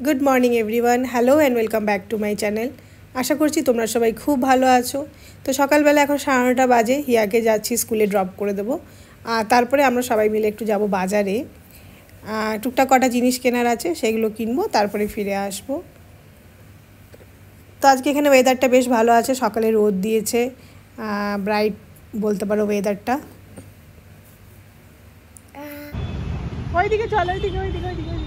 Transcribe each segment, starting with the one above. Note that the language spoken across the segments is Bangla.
Good morning everyone, hello and welcome back to my channel. আশা করছি তোমরা সবাই খুব ভালো আছো। তো সকালবেলা এখন 9:30 বাজে, হিয়াকে যাচ্ছি স্কুলে ড্রপ করে দেবো। আর তারপরে আমরা সবাই মিলে একটু যাব বাজারে, টুকটাক কটা জিনিস কেনার আছে, সেগুলো কিনবো, তারপরে ফিরে আসবো। তো আজকে এখানে ওয়েদারটা বেশ ভালো আছে, সকালে রোদ দিয়েছে, ব্রাইট বলতে পারো ওয়েদারটা। ওইদিকে চলো, ওইদিকে ওইদিকে ওইদিকে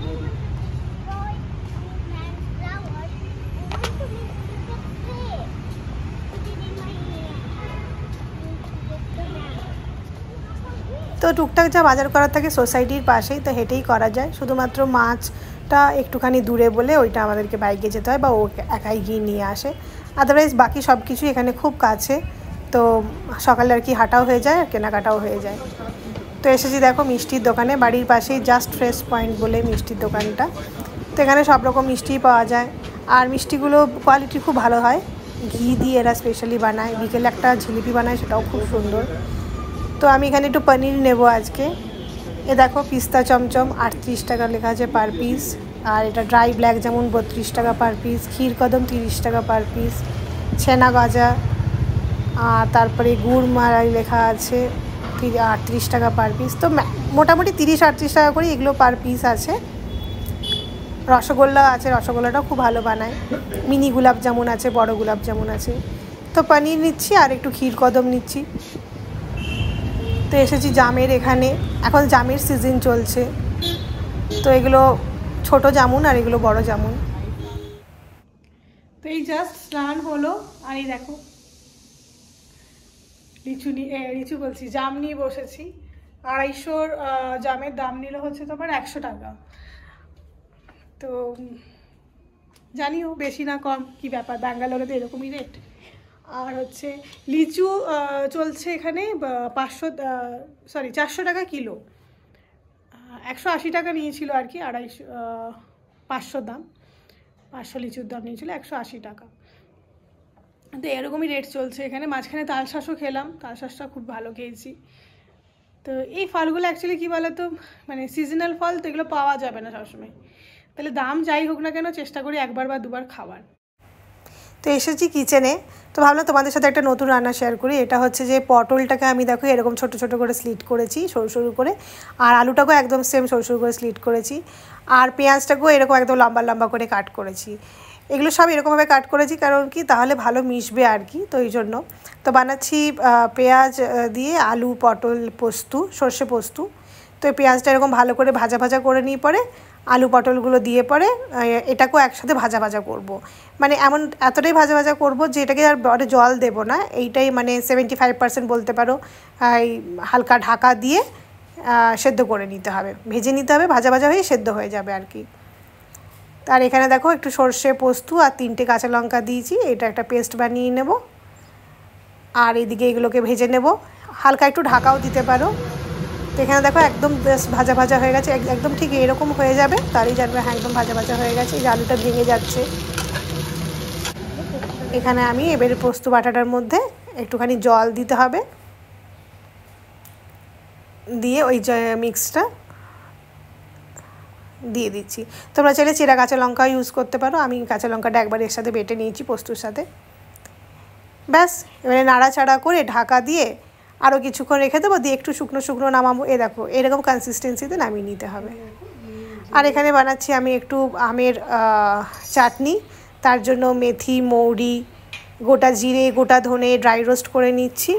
তো টুকটাক যা বাজার করার থাকে সোসাইটির পাশেই, তো হেঁটেই করা যায়। শুধুমাত্র মাছটা একটুখানি দূরে বলে ওইটা আমাদেরকে বাইকে যেতে হয়, বা ও একাই গিয়ে নিয়ে আসে। আদারওয়াইজ বাকি সব কিছু এখানে খুব কাছে, তো সকালে আর কি হাঁটাও হয়ে যায় আর কেনাকাটাও হয়ে যায়। তো এসেছি দেখো মিষ্টির দোকানে, বাড়ির পাশেই জাস্ট ফ্রেশ পয়েন্ট বলে মিষ্টির দোকানটা। তো এখানে সব রকম মিষ্টিই পাওয়া যায়, আর মিষ্টিগুলো কোয়ালিটি খুব ভালো হয়, ঘি দিয়ে এরা স্পেশালি বানায়। বিকেলে একটা জিলিপি বানায়, সেটাও খুব সুন্দর। তো আমি এখানে একটু পনির নেব আজকে। এ দেখো পিস্তা চমচম 38 টাকা লেখা আছে পার পিস, আর এটা ড্রাই ব্ল্যাক যেমন 32 টাকা পার পিস, ক্ষীর কদম 30 টাকা পার পিস, ছেনা গজা, আর তারপরে গুড় মালাই লেখা আছে 38 টাকা পার পিস। তো মোটামুটি 30-38 টাকা করে এগুলো পার পিস আছে। রসগোল্লা আছে, রসগোল্লাটাও খুব ভালো বানায়। মিনি গোলাপ জামুন আছে, বড় গোলাপ জামুন আছে। তো পনির নিচ্ছি আর একটু ক্ষীর কদম নিচ্ছি। তো এসেছি জামের এখানে, এখন জামের সিজন চলছে, তো এগুলো ছোট জামুন আর এগুলো বড় জামুন। তো এই জাস্ট স্নান হলো, আর এই দেখো লিচু বলছি, জাম নিয়ে বসেছি। 250 জামের দাম নিল হচ্ছে তোমার 100 টাকা। তো জানিও বেশি না কম কি ব্যাপার, ব্যাঙ্গালোরে তো এরকমই রেট। আর হচ্ছে লিচু চলছে এখানে 400 টাকা কিলো। 180 টাকা নিয়েছিল আর কি, 500 দাম, 500 লিচুর দাম নিয়েছিল 180 টাকা। তো এরকমই রেট চলছে এখানে। মাঝখানে তালশাঁসও খেলাম, তালশাঁসটা খুব ভালো খেয়েছি। তো এই ফলগুলো অ্যাকচুয়ালি কী বলো তো, মানে সিজনাল ফল, তো এগুলো পাওয়া যাবে না সবসময়। তাহলে দাম যাই হোক না কেন চেষ্টা করি একবার বা দুবার খাবার। তো এসেছি কিচেনে, তো ভাবলাম তোমাদের সাথে একটা নতুন রান্না শেয়ার করি। এটা হচ্ছে যে পটলটাকে আমি দেখো এরকম ছোট ছোট করে স্লিট করেছি, সরু সরু করে, আর আলুটাকেও একদম সেম সরু সরু করে স্লিট করেছি, আর পেঁয়াজটাকেও এরকম একদম লম্বা লম্বা করে কাট করেছি। এগুলো সব এরকমভাবে কাট করেছি কারণ কি তাহলে ভালো মিশবে আর কি, তো এই জন্য। তো বানাচ্ছি পেঁয়াজ দিয়ে আলু পটল পোস্ত, সর্ষে পোস্ত। তো এই পেঁয়াজটা এরকম ভালো করে ভাজা ভাজা করে নিয়ে পরে আলু পটলগুলো দিয়ে পরে এটাকেও একসাথে ভাজা ভাজা করব। মানে এতটাই ভাজা ভাজা করব যে এটাকে আর বড় জল দেব না, এইটাই মানে 75% বলতে পারো। হালকা ঢাকা দিয়ে সেদ্ধ করে নিতে হবে, ভেজে নিতে হবে, ভাজা ভাজা হয়ে সেদ্ধ হয়ে যাবে আর কি। আর এখানে দেখো একটু সর্ষে পোস্ত আর 3টে কাঁচা লঙ্কা দিয়েছি, এটা একটা পেস্ট বানিয়ে নেব। আর এদিকে এগুলোকে ভেজে নেব, হালকা একটু ঢাকাও দিতে পারো। তো এখানে দেখো একদম বেশ ভাজা ভাজা হয়ে গেছে, একদম ঠিক এরকম হয়ে যাবে, তারই জানবে হ্যাঁ একদম ভাজা ভাজা হয়ে গেছে। এই আলুটা ভেঙে যাচ্ছে। এখানে আমি এবারে পোস্ত বাটাটার মধ্যে একটুখানি জল দিতে হবে, দিয়ে ওই মিক্সটা দিয়ে দিচ্ছি। তোমরা চাইলে চেরা কাঁচা লঙ্কা ইউজ করতে পারো, আমি কাঁচা লঙ্কাটা একবার এর সাথে বেটে নিয়েছি পোস্তর সাথে। ব্যাস এবারে নাড়াচাড়া করে ঢাকা দিয়ে আরও কিছুক্ষণ রেখে দেবো, দিয়ে একটু শুকনো শুকনো নামাবো। এ দেখো এরকম কনসিস্টেন্সিতে নামিয়ে নিতে হবে। আর এখানে বানাচ্ছি আমি একটু আমের চাটনি, তার জন্য মেথি, মৌরি, গোটা জিরে, গোটা ধনে ড্রাই রোস্ট করে নিচ্ছি।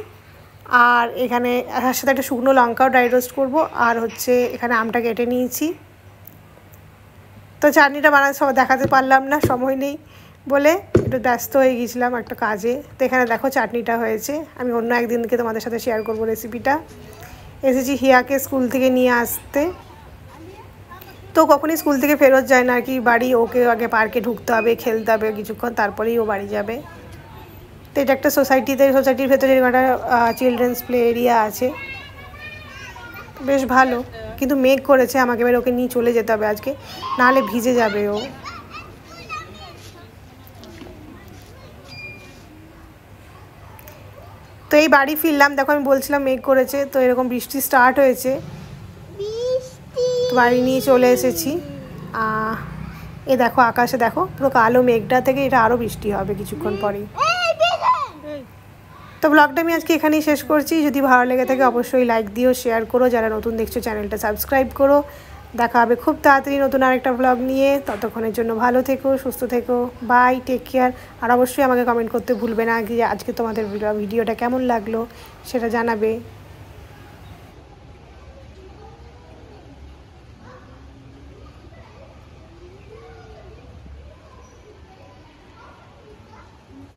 আর এখানে তার সাথে একটা শুকনো লঙ্কাও ড্রাই রোস্ট করব। আর হচ্ছে এখানে আমটা কেটে নিয়েছি। তো চাটনিটা বানাতে সব দেখাতে পারলাম না, সময় নেই বলে একটু ব্যস্ত হয়ে গিয়েছিলাম একটা কাজে। তো এখানে দেখো চাটনিটা হয়েছে, আমি অন্য একদিনকে তোমাদের সাথে শেয়ার করব রেসিপিটা। এসেছি হিয়াকে স্কুল থেকে নিয়ে আসতে, তো কখনই স্কুল থেকে ফেরত যায় না আর কি বাড়ি, ওকে আগে পার্কে ঢুকতে হবে, খেলতে হবে কিছুক্ষণ, তারপরেই ও বাড়ি যাবে। তো এটা একটা সোসাইটির ভেতরে একটা চিলড্রেন্স প্লে এরিয়া আছে, বেশ ভালো। কিন্তু মেঘ করেছে, আমাকে এবার ওকে নিয়ে চলে যেতে হবে আজকে, নাহলে ভিজে যাবে ও। তো এই বাড়ি ফিরলাম, দেখো আমি বলছিলাম মেঘ করেছে, তো এরকম বৃষ্টি স্টার্ট হয়েছে, বাড়ি নিয়ে চলে এসেছি। এ দেখো আকাশে দেখো পুরো কালো মেঘটা থেকে এটা আরও বৃষ্টি হবে কিছুক্ষণ পরেই। তো ব্লগটা আমি আজকে এখানেই শেষ করছি। যদি ভালো লেগে থাকে অবশ্যই লাইক দিও, শেয়ার করো, যারা নতুন দেখছো চ্যানেলটা সাবস্ক্রাইব করো। দেখা হবে খুব তাড়াতাড়ি নতুন আরেকটা ব্লগ নিয়ে। ততক্ষণের জন্য ভালো থেকো, সুস্থ থেকো, বাই, টেক কেয়ার। আর অবশ্যই আমাকে কমেন্ট করতে ভুলবে না যে আজকে তোমাদের ভিডিওটা কেমন লাগলো সেটা জানাবে।